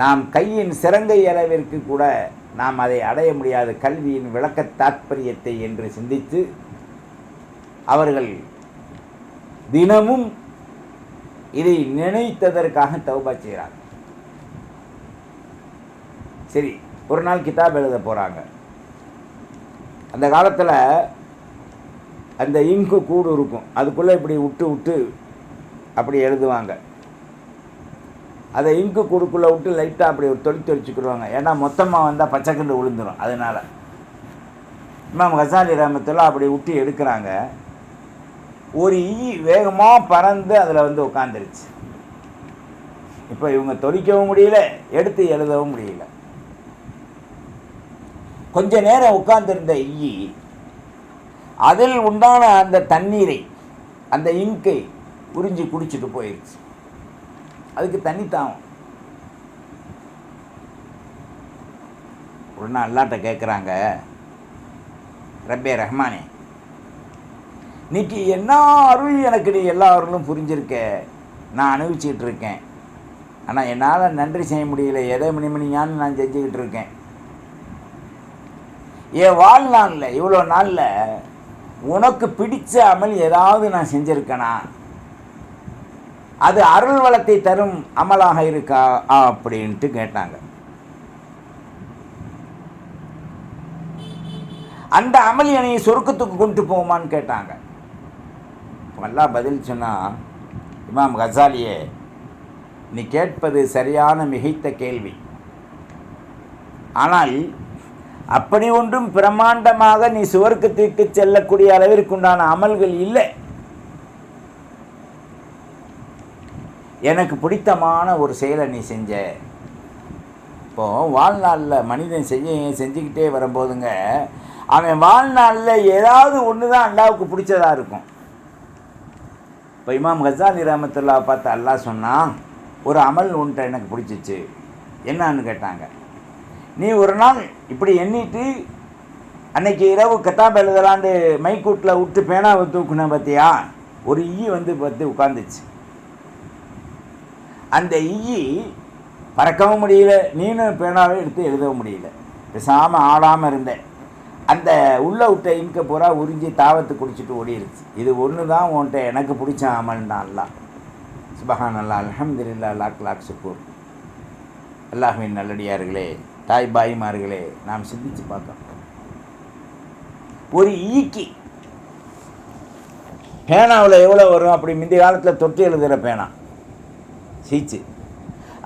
நாம் கையின் சிறங்கை அளவிற்கு கூட நாம் அதை அடைய முடியாது, கல்வியின் விளக்க தாற்பயத்தை என்று சிந்தித்து அவர்கள் தினமும் இதை நினைத்ததற்காக தௌபா செய்கிறாங்க. சரி, ஒரு நாள் கிதாப் எழுத போகிறாங்க. அந்த காலத்தில் அந்த இங்கு கூடு இருக்கும், அதுக்குள்ளே இப்படி விட்டு விட்டு அப்படி எழுதுவாங்க. அதை இங்கு கூடுக்குள்ளே விட்டு லைட்டாக அப்படி ஒரு தொளிச்சுக்கிடுவாங்க. ஏன்னா மொத்தமாக வந்தால் பச்சைக்கண்டு விழுந்துடும். அதனால் இமாம் கசாலி ரஹ்மத்துல்லாஹ் அப்படி விட்டு எடுக்கிறாங்க. ஒரு ஈ வேகமாக பறந்து அதில் வந்து உட்காந்துருச்சு. இப்போ இவங்க தொளிக்கவும் முடியல, எடுத்து எழுதவும் முடியல. கொஞ்ச நேரம் உட்கார்ந்திருந்த ஈ அதில் உண்டான அந்த தண்ணீரை, அந்த இங்கை உறிஞ்சி குடிச்சிட்டு போயிடுச்சு. அதுக்கு தண்ணி தாவும். உடனே அல்லாட்ட கேட்குறாங்க, ரப்பே ரஹ்மானே, இன்னைக்கு என்ன அருள் எனக்கு நீ எல்லா அருளும் புரிஞ்சிருக்க, நான் அனுபவிச்சுக்கிட்டு இருக்கேன். ஆனால் என்னால் நன்றி செய்ய முடியல, எதை மணிமணியான்னு நான் செஞ்சுக்கிட்டு இருக்கேன். என் வாழ்நாளில் இவ்வளோ நாளில் உனக்கு பிடிச்ச அமல் ஏதாவது நான் செஞ்சுருக்கேனா? அது அருள் வளத்தை தரும் அமலாக இருக்கா அப்படின்ட்டு கேட்டாங்க. அந்த அமல் என்னை சொர்க்கத்துக்கு கொண்டு போகுமான்னு கேட்டாங்க. அல்லாஹ் பதில் சொன்னால், இமாம் கசாலியே, நீ கேட்பது சரியான மிகைத்த கேள்வி. ஆனால் அப்படி ஒன்றும் பிரமாண்டமாக நீ சுவர்க்கத்திற்கு செல்லக்கூடிய அளவிற்குண்டான அமல்கள் இல்லை. எனக்கு பிடித்தமான ஒரு செயலை நீ செஞ்ச. இப்போது வாழ்நாளில் மனிதன் செஞ்சுக்கிட்டே வரும்போதுங்க, அவன் வாழ்நாளில் ஏதாவது ஒன்று தான் அல்லாவுக்கு பிடிச்சதாக இருக்கும். இப்போ இமாம் கசாலி ரஹ்மத்துல்லாஹ் பார்த்து அல்லாஹ் சொன்னான், ஒரு அமல் ஒன்றை எனக்கு பிடிச்சிச்சு. என்னான்னு கேட்டாங்க. நீ ஒரு நாள் இப்படி எண்ணிட்டு அன்னைக்கு இரவு கிதாப் எழுதலான்னு மைக்கூட்டில் விட்டு பேனாவை தூக்குன பார்த்தியா, ஒரு ஈ வந்து பார்த்து உட்காந்துச்சு. அந்த ஈ பறக்கவும் முடியல, நீனும் பேனாவை எடுத்து எழுதவும் முடியல, பேசாமல் ஆடாமல் இருந்தேன். அந்த உள்ளே விட்ட இங்க பூரா உறிஞ்சி தாவத்து குடிச்சிட்டு ஓடிடுச்சு. இது ஒன்று தான் உன்ட்ட எனக்கு பிடிச்ச அமல்தான். அல்லாஹ் சுபஹான் அல்லாஹ், அல்ஹம்துலில்லாஹ், லாக் லாக் சுக்கூர். அல்லாஹ்வின் நல்லடியார்களே, தாய் பாய்மார்களே, நாம் சிந்திச்சு பார்த்தோம். ஒரு ஈக்கி பேனாவில் எவ்வளோ வரும்? அப்படி முந்தைய காலத்தில் தொட்டு எழுதுகிற பேனா சீச்சு.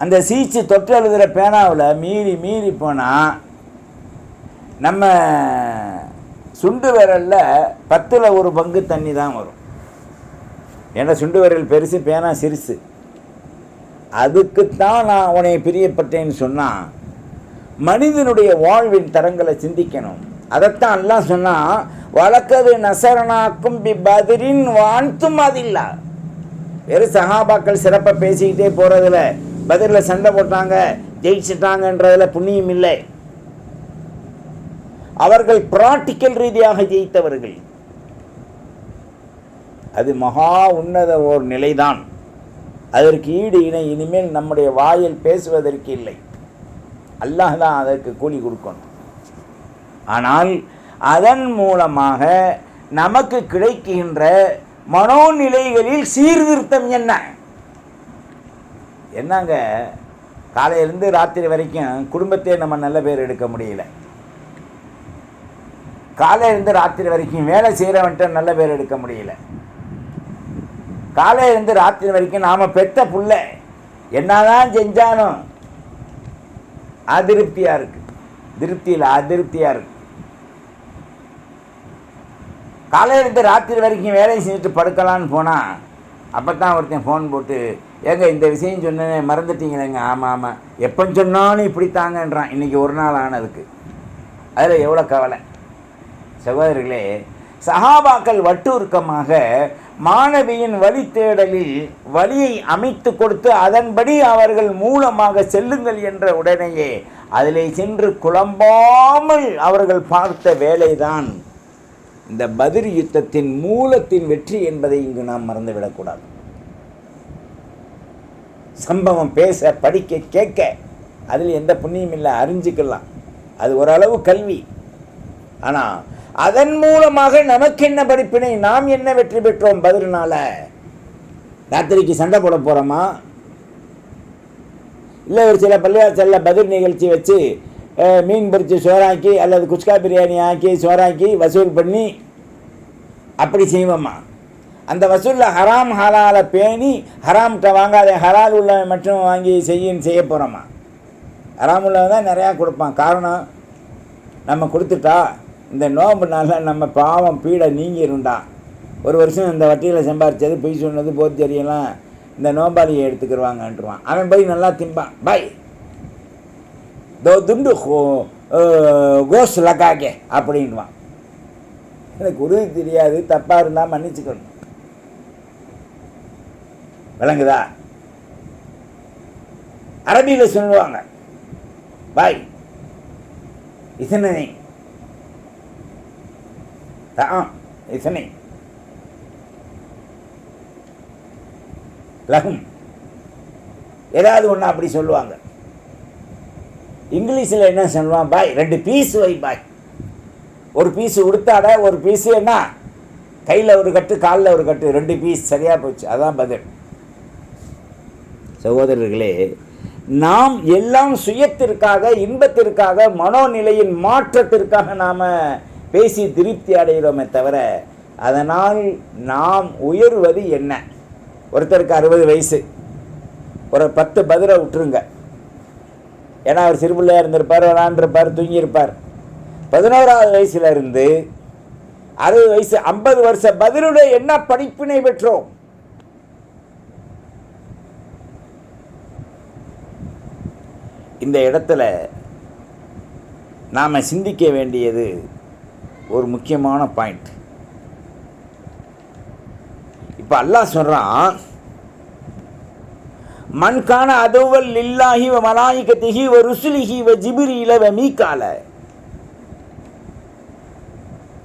அந்த சீச்சு தொட்டு எழுதுகிற பேனாவில் மீறி மீறி போனால் நம்ம சுண்டு விரலில் 10ல் 1 பங்கு தண்ணி தான் வரும். ஏன்னா சுண்டு விரல் பெருசு, பேனா சிறுசு. அதுக்குத்தான் நான் உன்னை பிரியப்பட்டேன்னு சொன்னால், மனிதனுடைய வாழ்வின் தரங்களை சிந்திக்கணும். அதைத்தான் எல்லாம் சொன்னால், வலக்கது நசரனாக்கும் பி பதிரின் வான்தும் அதில்லா. வெறும் சஹாபாக்கள் சிறப்பை பேசிக்கிட்டே போகிறதுல, பதிரில் சண்டை போட்டாங்க ஜெயிச்சிட்டாங்கன்றதுல புண்ணியம் இல்லை. அவர்கள் பிராக்டிக்கல் ரீதியாக ஜெயித்தவர்கள். அது மகா உன்னத ஓர் நிலைதான். அதற்கு ஈடு இணை இனிமேல் நம்முடைய வாயில் பேசுவதற்கு இல்லை. அல்லாஹ் தான் அதற்கு கூலி கொடுக்கணும். ஆனால் அதன் மூலமாக நமக்கு கிடைக்கின்ற மனோநிலைகளில் சீர்திருத்தம் என்னங்க? காலையிலேருந்து ராத்திரி வரைக்கும் குடும்பத்தையே நம்ம நல்ல பேர் எடுக்க முடியல. காலையிலேருந்து ராத்திரி வரைக்கும் வேலை செய்கிறவன்ட்ட நல்ல பேர் எடுக்க முடியல. காலையிலேருந்து ராத்திரி வரைக்கும் நாம் பெற்ற புள்ள என்னதான் செஞ்சாலும் அதிருப்தியாக இருக்குது. திருப்தியில் அதிருப்தியாக இருக்குது. காலையிலேருந்து ராத்திரி வரைக்கும் வேலையை செஞ்சுட்டு படுக்கலான்னு போனால் அப்போ தான் ஒருத்தன் ஃபோன் போட்டு, ஏங்க இந்த விஷயம் சொன்னேன் மறந்துட்டீங்களேங்க. ஆமாம் ஆமாம், எப்போ சொன்னாலும் இப்படித்தாங்கன்றான். இன்றைக்கி ஒரு நாள் ஆனதுக்கு அதில் எவ்வளோ கவலை. சகோதரர்களே, சஹாபாக்கள் வட்டுருக்கமாக மாணவியின் வழி தேடலில் வழியை அமைத்து கொடுத்து அதன்படி அவர்கள் மூலமாக செல்லுங்கள் என்ற உடனேயே அதிலே சென்று குழம்பாமல் அவர்கள் பார்த்த வேலைதான் இந்த பத்ர் யுத்தத்தின் மூலத்தின் வெற்றி என்பதை இங்கு நாம் மறந்துவிடக்கூடாது. சம்பவம் பேச, படிக்க, கேட்க அதில் எந்த புண்ணியம் இல்லை, அறிஞ்சிக்கலாம். அது ஓரளவு கல்வி. ஆனால் அதன் மூலமாக நமக்கு என்ன படிப்பினை, நாம் என்ன வெற்றி பெற்றோம்? பத்ர்னால ராத்திரிக்கு சண்டை போட போகிறோமா? இல்லை ஒரு சில பள்ளிவாசலில் பத்ர் நிகழ்ச்சி வச்சு மீன் பொரித்து சோறாக்கி அல்லது குஸ்கா பிரியாணி ஆக்கி சோறாக்கி வசூல் பண்ணி அப்படி செய்வோமா? அந்த வசூலில் ஹராம் ஹலாலை பேணி ஹராம்கிட்ட வாங்காத ஹலால் உள்ள மட்டும் வாங்கி செய்ய போகிறோமா? ஹராம் உள்ளவன் தான் நிறையா கொடுப்பான். காரணம், நம்ம கொடுத்துட்டா இந்த நோம்புனால நம்ம பாவம் பீடை நீங்கிருண்டா. ஒரு வருஷம் இந்த வட்டியில் சம்பாரித்தது, பொய் சொன்னது, போத்தறியெல்லாம் இந்த நோம்பாளியை எடுத்துக்கிடுவாங்கன்ட்டுருவான். அவன் போய் நல்லா திம்பான். பாய் தோ துண்டு கோஸ் லக்காக்கே அப்படின்வான். எனக்கு உறுதி தெரியாது, தப்பாக இருந்தால் மன்னிச்சுக்கணும். விளங்குதா? அரபியில் சொல்லுவாங்க, பாய் இசனை இசனை லகும் ஏதாவது ஒன்று அப்படி சொல்லுவாங்க. இங்கிலீஷில் என்ன சொல்லுவான்? பாய் 2 பீஸ் வை பாய். ஒரு பீஸு உடுத்தாட, ஒரு பீஸு என்ன கையில் ஒரு கட்டு காலில் ஒரு கட்டு, 2 பீஸ் சரியாக போச்சு. அதான் பதில். சகோதரர்களே, நாம் எல்லாம் சுயத்திற்காக, இன்பத்திற்காக, மனோநிலையின் மாற்றத்திற்காக நாம் பேசி திருப்தி அடைகிறோமே தவிர அதனால் நாம் உயர்வது என்ன? ஒருத்தருக்கு 60 வயசு, ஒரு 10 பதிரை விட்டுருங்க. ஏன்னா அவர் சிறுபிள்ளையாக இருந்திருப்பார், விளாண்டிருப்பார், தூங்கியிருப்பார். 11ஆவது வயசுல இருந்து 60 வயசு 50 வருஷ பதிலுடைய என்ன படிப்பினை பெற்றோம்? இந்த இடத்துல நாம் சிந்திக்க வேண்டியது ஒரு முக்கியமான பாயிண்ட். இப்போ அல்லாஹ் சொல்கிறான், மன்கான அதுவல் லில்லாஹி வ மலாயிகத்திஹி வ ருசுலிஹி வ ஜிப்ரீல வ மீகால.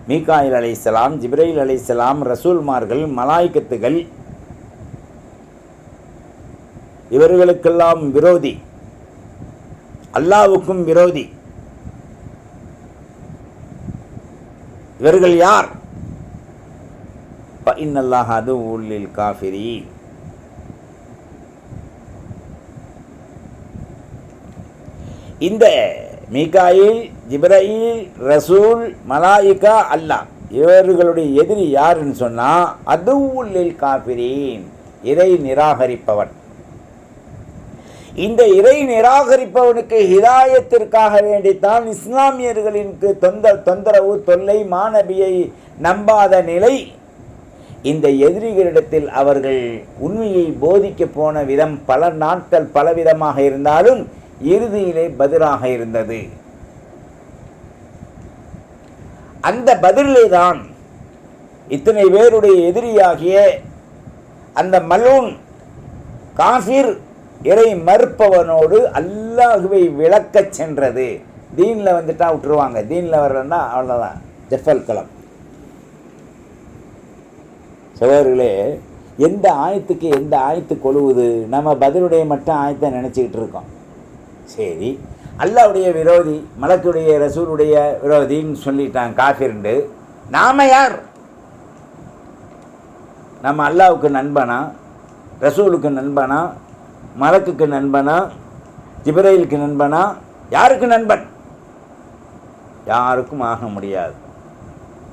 மீகாயில் அலைஹிஸ்ஸலாம், ஜிப்ரீல் அலைஹிஸ்ஸலாம், ரசூல்மார்கள், மலாயிகத்துகள், இவர்களுக்கெல்லாம் விரோதி, அல்லாஹ்வுக்கும் விரோதி. இவர்கள் யார்? இன்னல்லாஹ் அதுவுல் லில் காஃபிரீன். இந்த மீகாயில், ஜிப்ரீல், ரசூல், மலாயிகா, அல்லாஹ் இவர்களுடைய எதிரி யாருன்னு சொன்னால் அதுவுல் லில் காஃபிரீன், இறை நிராகரிப்பவன். இந்த இறை நிராகரிப்பவனுக்கு ஹிதாயத்திற்காக வேண்டித்தான் இஸ்லாமியர்களின் தொந்தரவு, தொல்லை, மாநபியை நம்பாத நிலை. இந்த எதிரிகளிடத்தில் அவர்கள் உண்மையை போதிக்க போன விதம் பல நாட்கள் பலவிதமாக இருந்தாலும் இறுதியிலே பதிலாக இருந்தது. அந்த பதிலே தான் இத்தனை பேருடைய எதிரியாகிய அந்த மலூன் காஃபிர் இறை மறுப்பவனோடு அல்லாஹுவை விளக்கச் சென்றது. தீனில் வந்துட்டா விட்டுருவாங்க, தீனில் வர்றேன்னா அவ்வளோதான், ஜஃபல் கலம். சகோதரர்களே, எந்த ஆயத்துக்கு எந்த ஆயத்து கொழுவுது? நம்ம பதிலுடைய மட்டும் ஆயத்தை நினச்சிக்கிட்டு இருக்கோம். சரி, அல்லாவுடைய விரோதி, மலக்குடைய ரசூலுடைய விரோதின்னு சொல்லிட்டான் காஃபிர்ண்டு. நாம யார்? நம்ம அல்லாவுக்கு நண்பனா, ரசூலுக்கு நண்பனா, மலக்குக்கு நண்பனா, ஜிப்ரீலுக்கு நண்பனா? யாருக்கு நண்பன்? யாருக்கும் ஆக முடியாது.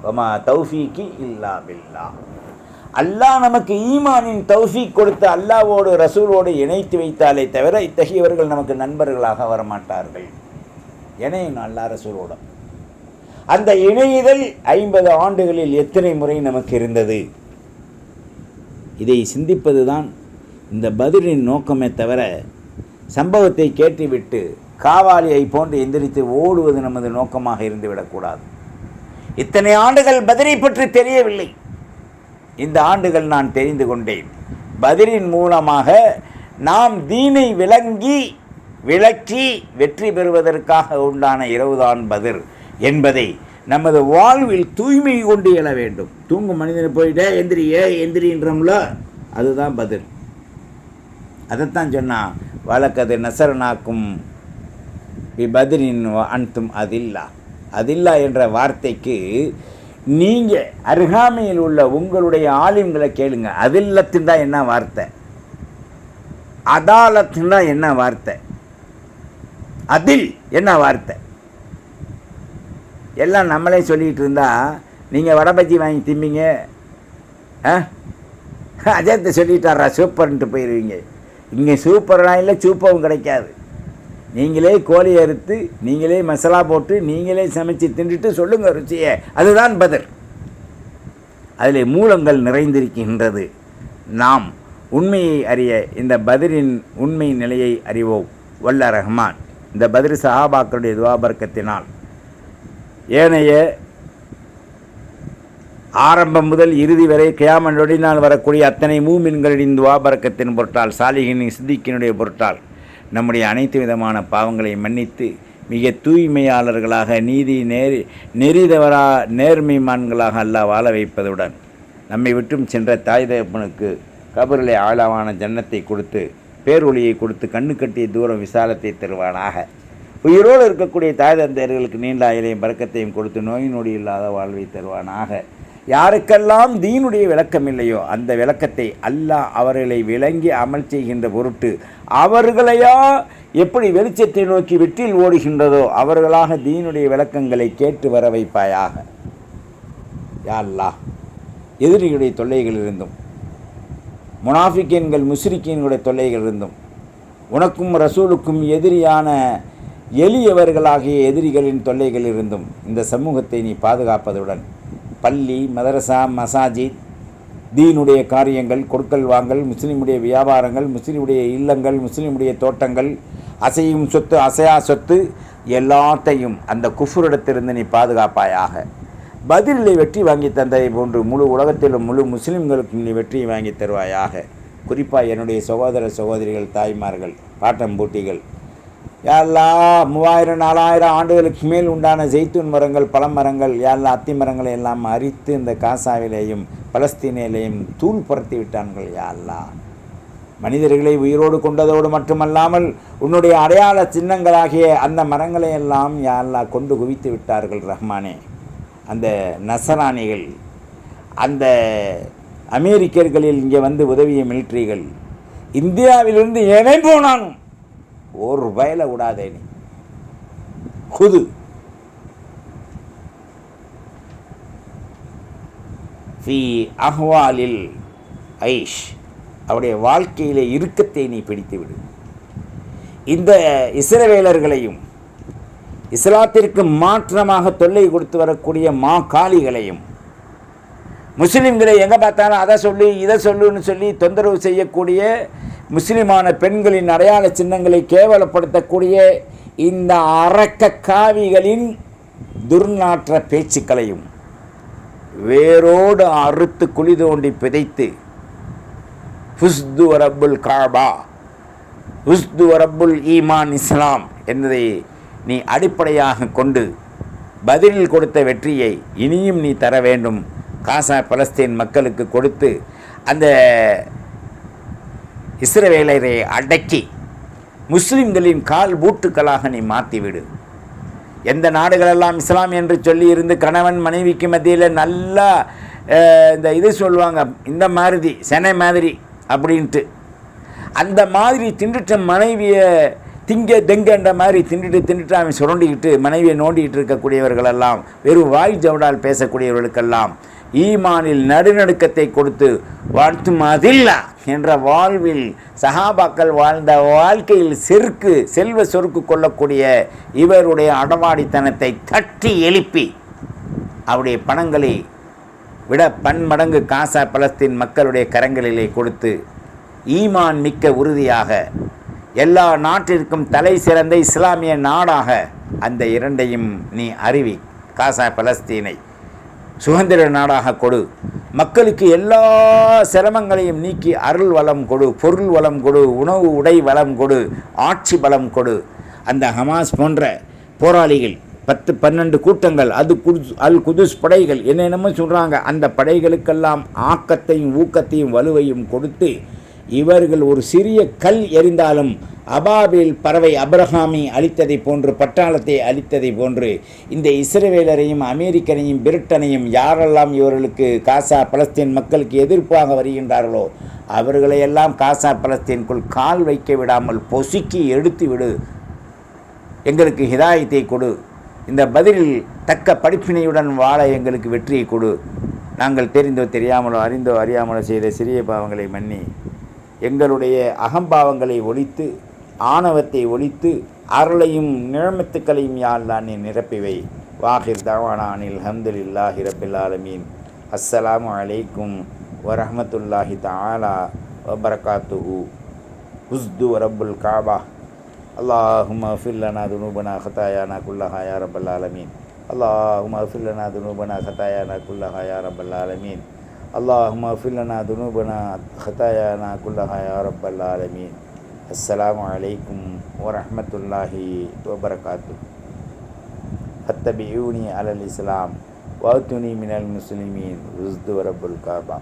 வமா தௌஃபீகி இல்லா பில்லாஹ். அல்லாஹ் நமக்கு ஈமானின் தௌஃபீக் கொடுத்து அல்லாவோடு ரசூலோடு இணைத்து வைத்தாலே தவிர இத்தகையவர்கள் நமக்கு நண்பர்களாக வரமாட்டார்கள். இணையணும் அல்லாஹ் ரசூலோட. அந்த இணையுதல் 50 ஆண்டுகளில் எத்தனை முறை நமக்கு இருந்தது? இதை சிந்திப்பது தான் இந்த பதிலின் நோக்கமே தவிர சம்பவத்தை கேட்டுவிட்டு காவாலியை போன்று எந்திரித்து ஓடுவது நமது நோக்கமாக இருந்துவிடக்கூடாது. இத்தனை ஆண்டுகள் பதிரை பற்றி தெரியவில்லை. இந்த ஆண்டுகள் நான் தெரிந்து கொண்டேன். பதிரின் மூலமாக நாம் தீனை விளக்கி வெற்றி பெறுவதற்காக உண்டான இரவுதான் பதிர் என்பதை நமது வாழ்வில் தூய்மை கொண்டு எழ வேண்டும். தூங்கும் மனிதனை போயிட்டே எந்திரின்றோம்ல, அதுதான் பதில். அதைத்தான் சொன்னால் வழக்கது நசரனாக்கும் பதிரின் அன்தும் அதில்லா என்ற வார்த்தைக்கு நீங்கள் அருகாமையில் உள்ள உங்களுடைய ஆலிம்களை கேளுங்க. அதில்லத்தின் தான் என்ன வார்த்தை, அதாலத்தின் தான் என்ன வார்த்தை, அதில் என்ன வார்த்தை, எல்லாம் நம்மளே சொல்லிகிட்டு இருந்தால் நீங்கள் வடபஜ்ஜி வாங்கி திம்பிங்க, அஜயத்தை சொல்லிட்டாரா சூப்பர்ன்ட்டு போயிடுவீங்க. இங்கே சூப்பர்லாம் இல்லை, சூப்பரும் கிடைக்காது. நீங்களே கோழி அறுத்து, நீங்களே மசாலா போட்டு, நீங்களே சமைச்சு தின்றுட்டு சொல்லுங்கள் ருச்சியை. அதுதான் பதில். அதில் மூலங்கள் நிறைந்திருக்கின்றது. நாம் உண்மையை அறிய இந்த பதிரின் உண்மை நிலையை அறிவோம். வல்ல ரஹ்மான் இந்த பதிர் சஹாபாக்களுடைய துவாபர்க்கத்தினால் ஏனைய ஆரம்பம் முதல் இறுதி வரை கியாமத் நொடினால் வரக்கூடிய அத்தனை மூமின்களின் துவாபர்க்கத்தின் பொருட்டால், சாலிகின் சித்திக்கினுடைய பொருட்டால் நம்முடைய அனைத்து விதமான பாவங்களை மன்னித்து மிக தூய்மையாளர்களாக நெறிதவரா நேர்மைமான்களாக அல்லாஹ் வாழ வைப்பதுடன் நம்மை விட்டும் சென்ற தாய் தகப்பனுக்கு கபரிலே ஆழமான ஜன்னத்தை கொடுத்து பேரொழியை கொடுத்து கண்ணு கட்டிய தூரம் விசாலத்தை தருவானாக. உயிரோடு இருக்கக்கூடிய தாய் தந்தையர்களுக்கு நீண்ட ஆயுளையும் பறக்கத்தையும் கொடுத்து நோய் நொடி இல்லாத வாழ்வை தருவானாக. யாருக்கெல்லாம் தீனுடைய விளக்கம் இல்லையோ அந்த விளக்கத்தை அல்லாஹ் அவர்களை விளங்கி அமல் செய்கின்ற பொருட்டு அவர்களையா எப்படி வெளிச்சத்தை நோக்கி வெற்றில் ஓடுகின்றதோ அவர்களாக தீனுடைய விளக்கங்களை கேட்டு வர வைப்பாயாக. யா அல்லாஹ், எதிரிகளுடைய தொல்லைகள் இருந்தும், முனாஃபிக்கீன்கள் முஸ்ரிக்கீன்களுடைய தொல்லைகள் இருந்தும், உனக்கும் ரசூலுக்கும் எதிரியான எளியவர்களாகிய எதிரிகளின் தொல்லைகள் இருந்தும் இந்த சமூகத்தை நீ பாதுகாப்பதுடன் பள்ளி, மதரசா, மசாஜித், தீனுடைய காரியங்கள், கொடுக்கல் வாங்கல், முஸ்லீமுடைய வியாபாரங்கள், முஸ்லீமுடைய இல்லங்கள், முஸ்லீமுடைய தோட்டங்கள், அசையும் சொத்து, அசையா சொத்து எல்லாத்தையும் அந்த குஃபுரிடத்திலிருந்து நீ பாதுகாப்பாயாக. பதிலை வெற்றி வாங்கி தந்ததை போன்று முழு உலகத்திலும் முழு முஸ்லீம்களுக்கும் நீ வெற்றியை வாங்கி தருவாயாக. குறிப்பாக என்னுடைய சகோதர சகோதரிகள், தாய்மார்கள், பாட்டம்பூட்டிகள், யாரெல்லாம் 3000-4000 ஆண்டுகளுக்கு மேல் உண்டான ஜெய்தூன் மரங்கள், பழமரங்கள், யாரெல்லாம் அத்தி மரங்களை எல்லாம் அரித்து இந்த காசாவிலேயும் பலஸ்தீனிலேயும் தூள் புரட்டி விட்டான்கள். யாரெல்லாம் மனிதர்களை உயிரோடு கொண்டதோடு மட்டுமல்லாமல் உன்னுடைய அடையாள சின்னங்களாகிய அந்த மரங்களை எல்லாம் யாரெல்லாம் கொண்டு குவித்து விட்டார்கள். ரஹ்மானே, அந்த நசராணிகள், அந்த அமெரிக்கர்களில் இங்கே வந்து உதவிய மிலிட்ரிகள், இந்தியாவிலிருந்து எவனே போனாலும் ஒரு வயலை விடாதே நீ குது. ஃபி அஹ்வாலில் ஐஷ், அவருடைய வாழ்க்கையிலே இறுக்கத்தை நீ பிடித்து விடு. இந்த இஸ்ரவேலர்களையும் இஸ்லாத்திற்கு மாற்றமாக தொல்லை கொடுத்து வரக்கூடிய காளிகளையும் முஸ்லீம்களை எங்கே பார்த்தாலும் அதை சொல்லி இதை சொல்லுன்னு சொல்லி தொந்தரவு செய்யக்கூடிய முஸ்லிமான பெண்களின் அடையாள சின்னங்களை கேவலப்படுத்தக்கூடிய இந்த அரக்க காவிகளின் துர்நாற்ற பேச்சுக்களையும் வேரோடு அறுத்து குழி தோண்டி பிதைத்து ஹுஸ்து ரப்புல் காபா, ஹுஸ்து ரப்புல் ஈமான் இஸ்லாம் என்பதை நீ அடிப்படையாக கொண்டு பதிலில் கொடுத்த வெற்றியை இனியும் நீ தர வேண்டும். காசா பலஸ்தீன் மக்களுக்கு கொடுத்து அந்த இஸ்ரவேலரை அடக்கி முஸ்லிம்களின் கால் பூட்டுக்களாக நீ மாற்றிவிடு. எந்த நாடுகளெல்லாம் இஸ்லாம் என்று சொல்லி இருந்து கணவன் மனைவிக்கு மத்தியில் நல்லா இந்த இது சொல்லுவாங்க, இந்த மாதிரி சென்னை மாதிரி அப்படின்ட்டு, அந்த மாதிரி திண்டுட்ட மனைவியை தெங்கன்ற மாதிரி திண்டுட்டு அவன் சுரண்டிக்கிட்டு மனைவியை நோண்டிக்கிட்டு இருக்கக்கூடியவர்களெல்லாம், வெறும் வாய் ஜவுடால் பேசக்கூடியவர்களுக்கெல்லாம் ஈமானில் நடுநடுக்கத்தை கொடுத்து வாழ்த்து மாதில்லா என்ற வாழ்வில் சஹாபாக்கள் வாழ்ந்த வாழ்க்கையில் செல்வ சொருக்கு கொள்ளக்கூடிய இவருடைய அடவாடித்தனத்தை தட்டி எழுப்பி அவருடைய பணங்களை விட பன்மடங்கு காசா பலஸ்தீன் மக்களுடைய கரங்களிலே கொடுத்து ஈமான் மிக்க உறுதியாக எல்லா நாட்டிற்கும் தலை சிறந்த இஸ்லாமிய நாடாக அந்த இரண்டையும் நீ அறிவி. காசா பலஸ்தீனை சுதந்திர நாடாக கொடு. மக்களுக்கு எல்லா சிரமங்களையும் நீக்கி அருள் வளம் கொடு, பொருள் வளம் கொடு, உணவு உடை வளம் கொடு, ஆட்சி பலம் கொடு. அந்த ஹமாஸ் போன்ற போராளிகள் 10-12 கூட்டங்கள், அது அல் குதுஸ் படைகள் என்னென்னமோ சொல்கிறாங்க, அந்த படைகளுக்கெல்லாம் ஆக்கத்தையும் ஊக்கத்தையும் வலுவையும் கொடுத்து இவர்கள் ஒரு சிறிய கல் எறிந்தாலும் அபாபில் பறவை அப்ரஹாமி அழித்ததை போன்று, பட்டாளத்தை அழித்ததை போன்று இந்த இஸ்ரவேலரையும் அமெரிக்கனையும் பிரிட்டனையும் யாரெல்லாம் இவர்களுக்கு காசா பலஸ்தீன் மக்களுக்கு எதிர்ப்பாக வருகின்றார்களோ அவர்களையெல்லாம் காசா பலஸ்தீனுக்குள் கால் வைக்க விடாமல் பொசுக்கி எடுத்து விடு. எங்களுக்கு ஹிதாயத்தை கொடு. இந்த பதிலில் தக்க படிப்பினையுடன் வாழ எங்களுக்கு வெற்றியை கொடு. நாங்கள் தெரிந்தோ தெரியாமலோ அறிந்தோ அறியாமலோ செய்த சிறிய பாவங்களை மன்னி எங்களுடைய அகம்பாவங்களை ஒழித்து ஆணவத்தை ஒழித்து அருளையும் நிழமத்துக்களையும் யா அல்லாஹ் நீ நிரப்பிவை. வாஹிர் தவானா அனில் அல்ஹம்துலில்லாஹி ரப்பில் ஆலமீன். அஸ்ஸலாமு அலைக்கும் வரஹ்மத்துல்லாஹி தஆலா வபரகாத்துஹு. ஹுஸ்து ரப்புல் காபா. அல்லாஹும்ம ஃபிர் லனா துனூபனா ஹதாயானா குல்லஹா யா ரப்பல் ஆலமீன். அல்லாஹும்ம ஃபிர் லனா துனூபனா ஹதாயானா குல்லஹா யா ரப்பல் ஆலமீன். அல்லாஹும்ம ஃபிர் லனா துனூபனா ஹதாயானா குல்லஹா யா ரப்பல் ஆலமீன். அஸ்ஸலாமு அலைக்கும் வரஹ்மத்துல்லாஹி வபரகாத்துஹு. ஃபத்தபிஊனி அலல் இஸ்லாம் வஅத்துனி மினல் முஸ்லிமீன். ஹுஸ்து ரப்புல் காபா.